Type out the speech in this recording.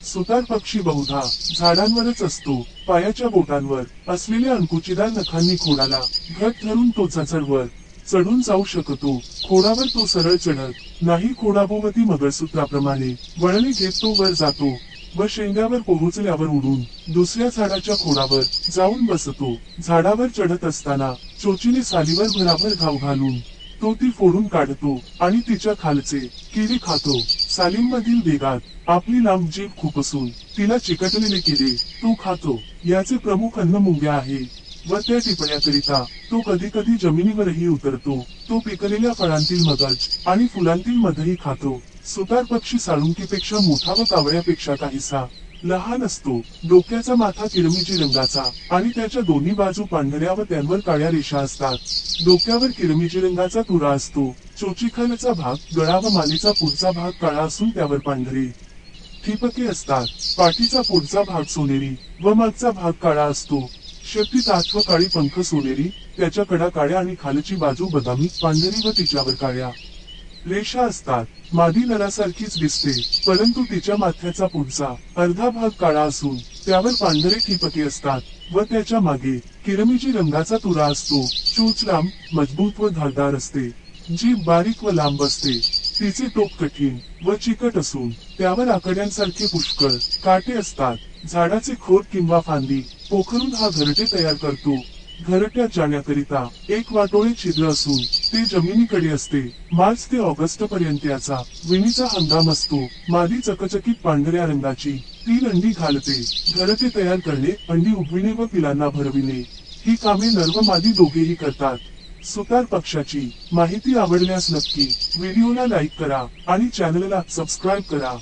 सुतार पक्षी बहुधा झाडांवरच असतो. पायाच्या बोटांवर असलेल्या अंकुचीदार नखांनी खोडाला घट धरून तो चढवर चढून जाऊ शकतो. खोडावर तो सरळ चढत नाही. खोडाभोवती मंगळसूत्राप्रमाणे वळणे घेत तो वर जातो व शेंड्यावर पोहोचल्यावर उडून दुसऱ्या झाडाच्या खोडावर जाऊन बसतो. झाडावर चढत असताना चोचीने सालीवर भराभर घाव घालून तो ती फोडून काढतो आणि तिच्या खालचे किडे खातो. सालींमधील भेगात आपली लांब जीभ खुपसून तिला चिकटलेले किडे तो खातो. याचे प्रमुख अन्न मुंग्या आहे व त्या टिपण्याकरिता तो कधी कधी जमिनीवरही उतरतो. तो पिकलेल्या फळांतील मगज आणि फुलांतील मधही खातो. सुतार पक्षी साळुंकीपेक्षा मोठा व कावळ्यापेक्षा काहीसा लहान असतो. डोक्याचा माथा किरमिजी रंगाचा आणि त्याच्या दोन्ही बाजू पांढऱ्या व त्यांवर काळ्या रेषा असतात. डोक्यावर किरमिजी रंगाचा तुरा असतो. चोचीखालचा भाग, गळा व मानेचा पुढचा भाग काळा असून त्यावर पांढरे ठिपके असतात. पाठीचा पुढचा भाग सोनेरी व मागचा भाग काळा असतो. शेपटी ताठ व काळी, पंख सोनेरी, त्याच्या कडा काळ्या आणि खालची बाजू बदामी पांढरी व तिच्यावर काळ्या रेषा असतात. मादी नरासारखीच दिसते, परंतु तिच्या माथ्याचा पुढचा अर्धा भाग काळा असून त्यावर पांढरे ठिपके असतात व त्याच्या मागे किरमिजी रंगाचा तुरा असतो. चोच लांब, मजबूत व धारदार असते. जीभ बारीक व लांब असते. तिचे टोक कठीण व चिकट असून त्यावर आकड्यांसारखे पुष्कळ काटे असतात. झाडाचे खोड किंवा फांदी पोखरून हा घरटे तयार करतो. घरट्यात जाण्याकरिता एक वाटोळे छिद्र असून ते जमिनीकडे असते. मार्च ते ऑगस्ट पर्यंत याचा विणीचा हंगाम असतो. मादी चकचकीत पांढऱ्या रंगाची, ती अंडी घालते. घरटे तयार करणे, अंडी उबविणे व पिलांना भरविणे ही कामे नर व मादी दोघेही करतात. सुतार पक्षाची माहिती आवडल्यास नक्की व्हिडिओला लाईक करा आणि चॅनलला सबस्क्राईब करा.